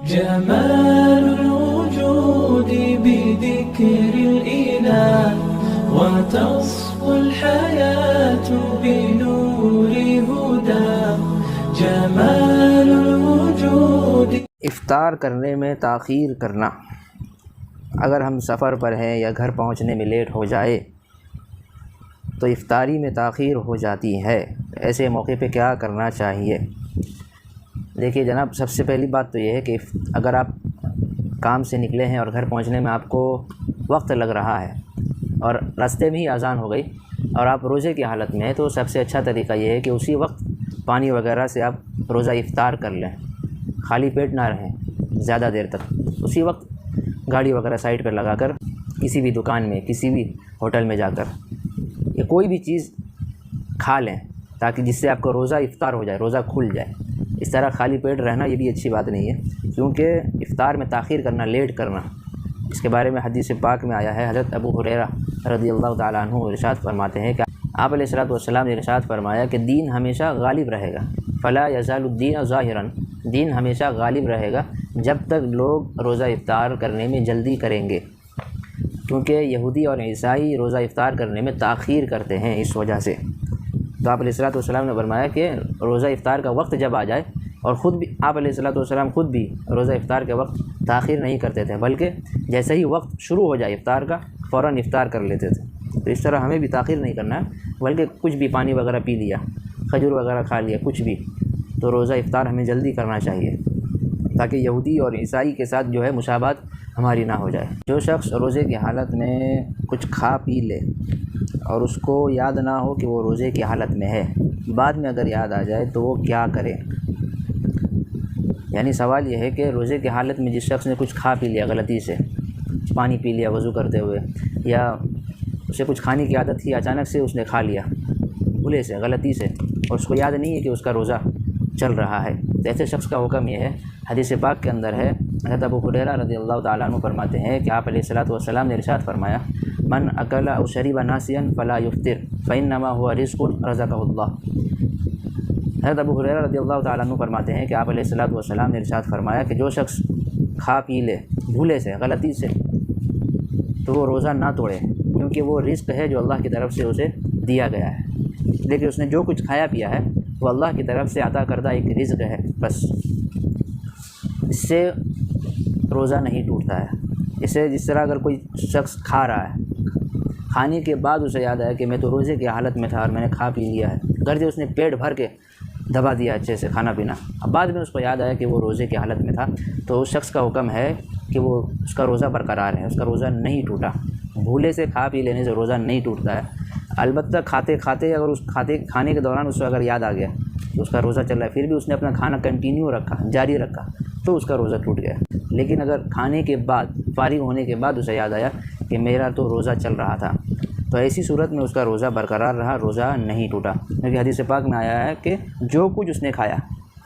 جمال الوجود بذكر الإله وتصفو الحياة بنور هدى جمال الوجود۔ افطار کرنے میں تاخیر کرنا، اگر ہم سفر پر ہیں یا گھر پہنچنے میں لیٹ ہو جائے تو افطاری میں تاخیر ہو جاتی ہے۔ ایسے موقع پہ کیا کرنا چاہیے؟ دیکھیے جناب، سب سے پہلی بات تو یہ ہے کہ اگر آپ کام سے نکلے ہیں اور گھر پہنچنے میں آپ کو وقت لگ رہا ہے اور راستے میں ہی اذان ہو گئی اور آپ روزے کی حالت میں ہیں، تو سب سے اچھا طریقہ یہ ہے کہ اسی وقت پانی وغیرہ سے آپ روزہ افطار کر لیں، خالی پیٹ نہ رہیں زیادہ دیر تک۔ اسی وقت گاڑی وغیرہ سائڈ پر لگا کر کسی بھی دکان میں، کسی بھی ہوٹل میں جا کر یا کوئی بھی چیز کھا لیں، تاکہ جس سے آپ کو روزہ افطار ہو جائے، روزہ کھل جائے۔ اس طرح خالی پیٹ رہنا یہ بھی اچھی بات نہیں ہے، کیونکہ افطار میں تاخیر کرنا، لیٹ کرنا، اس کے بارے میں حدیث پاک میں آیا ہے۔ حضرت ابو ہریرہ رضی اللہ تعالیٰ عنہ ارشاد فرماتے ہیں کہ آپ علیہ الصلوۃ نے ارشاد فرمایا کہ دین ہمیشہ غالب رہے گا، فلا یزال الدین ظاہرا، دین ہمیشہ غالب رہے گا جب تک لوگ روزہ افطار کرنے میں جلدی کریں گے، کیونکہ یہودی اور عیسائی روزہ افطار کرنے میں تاخیر کرتے ہیں اس وجہ سے۔ تو آپ علیہ الصلوۃ نے فرمایا کہ روزہ افطار کا وقت جب آ جائے، اور خود بھی آپ علیہ الصلوۃ خود بھی روزہ افطار کے وقت تاخیر نہیں کرتے تھے، بلکہ جیسے ہی وقت شروع ہو جائے افطار کا فوراً افطار کر لیتے تھے۔ تو اس طرح ہمیں بھی تاخیر نہیں کرنا ہے، بلکہ کچھ بھی پانی وغیرہ پی لیا، کھجور وغیرہ کھا لیا، کچھ بھی، تو روزہ افطار ہمیں جلدی کرنا چاہیے، تاکہ یہودی اور عیسائی کے ساتھ جو ہے مشابہت ہماری نہ ہو جائے۔ جو شخص روزے کی حالت میں کچھ کھا پی لے اور اس کو یاد نہ ہو کہ وہ روزے کی حالت میں ہے، بعد میں اگر یاد آ جائے تو وہ کیا کرے؟ یعنی سوال یہ ہے کہ روزے کی حالت میں جس شخص نے کچھ کھا پی لیا غلطی سے، پانی پی لیا وضو کرتے ہوئے، یا اسے کچھ کھانے کی عادت تھی، اچانک سے اس نے کھا لیا بھولے سے، غلطی سے، اور اس کو یاد نہیں ہے کہ اس کا روزہ چل رہا ہے، تو ایسے شخص کا حکم یہ ہے، حدیث پاک کے اندر ہے، حضرت ابو ہریرہ رضی اللہ تعالیٰ عنہ فرماتے ہیں کہ آپ علیہ الصلوۃ نے ارشاد فرمایا، من اکل او شرب ناسیا فلا یفطر فانما هو رزق رزقه اللہ۔ حضرت ابو ہریرہ رضی اللہ تعالیٰ عنہ فرماتے ہیں کہ آپ علیہ الصلوۃ نے ارشاد فرمایا کہ جو شخص کھا پی لے بھولے سے، غلطی سے، تو وہ روزہ نہ توڑے، کیونکہ وہ رزق ہے جو اللہ کی طرف سے اسے دیا گیا ہے۔ لیکن اس نے جو کچھ کھایا پیا ہے وہ اللہ کی طرف سے عطا کردہ ایک رزق ہے، بس اس سے روزہ نہیں ٹوٹتا ہے۔ اسے جس طرح اگر کوئی شخص کھا رہا ہے، کھانے کے بعد اسے یاد آیا کہ میں تو روزے کی حالت میں تھا اور میں نے کھا پی لیا ہے، گرچہ اس نے پیٹ بھر کے دبا دیا اچھے سے کھانا پینا، اب بعد میں اس کو یاد آیا کہ وہ روزے کی حالت میں تھا، تو اس شخص کا حکم ہے کہ وہ اس کا روزہ برقرار ہے، اس کا روزہ نہیں ٹوٹا۔ بھولے سے کھا پی لینے سے روزہ نہیں ٹوٹتا ہے، البتہ کھاتے کھاتے اگر اس کھانے کے دوران اس کو اگر یاد آ گیا کہ اس کا روزہ چل رہا ہے، پھر بھی اس نے اپنا کھانا کنٹینیو رکھا، جاری رکھا، تو اس کا روزہ ٹوٹ گیا۔ لیکن اگر کھانے کے بعد، فارغ ہونے کے بعد اسے یاد آیا کہ میرا تو روزہ چل رہا تھا، تو ایسی صورت میں اس کا روزہ برقرار رہا، روزہ نہیں ٹوٹا، کیونکہ حدیث پاک میں آیا ہے کہ جو کچھ اس نے کھایا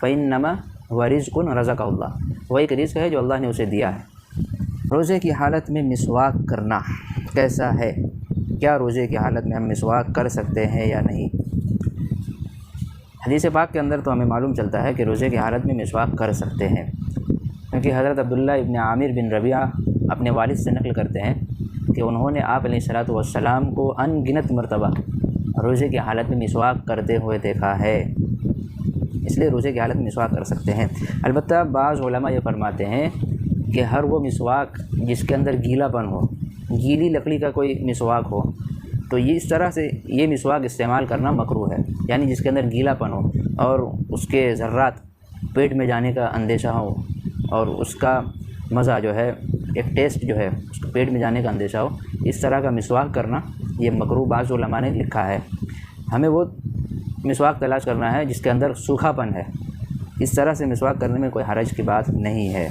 فإنما هو رزق رزقه اللہ، وہ ایک رزق ہے جو اللہ نے اسے دیا ہے۔ روزے کی حالت میں مسواک کرنا کیسا ہے؟ کیا روزے کی حالت میں ہم مسواک کر سکتے ہیں یا نہیں؟ حدیث پاک کے اندر تو ہمیں معلوم چلتا ہے کہ روزے کی حالت میں مسواک کر سکتے ہیں، کیونکہ حضرت عبداللہ ابن عامر بن ربیعہ اپنے والد سے نقل کرتے ہیں کہ انہوں نے آپ علیہ الصلوۃ کو ان گنت مرتبہ روزے کی حالت میں مسواک کرتے ہوئے دیکھا ہے، اس لیے روزے کی حالت میں مسواک کر سکتے ہیں۔ البتہ بعض علماء یہ فرماتے ہیں کہ ہر وہ مسواک جس کے اندر گیلا پن ہو، گیلی لکڑی کا کوئی مسواک ہو، تو یہ اس طرح سے یہ مسواک استعمال کرنا مکروہ ہے، یعنی جس کے اندر گیلا پن ہو اور اس کے ذرات پیٹ میں جانے کا اندیشہ ہو اور اس کا مزہ جو ہے، ایک ٹیسٹ جو ہے اس کو پیٹ میں جانے کا اندیشہ ہو، اس طرح کا مسواک کرنا یہ مکروہ بعض علماء نے لکھا ہے۔ ہمیں وہ مسواک تلاش کرنا ہے جس کے اندر سوکھا پن ہے، اس طرح سے مسواک کرنے میں کوئی حرج کی بات نہیں ہے۔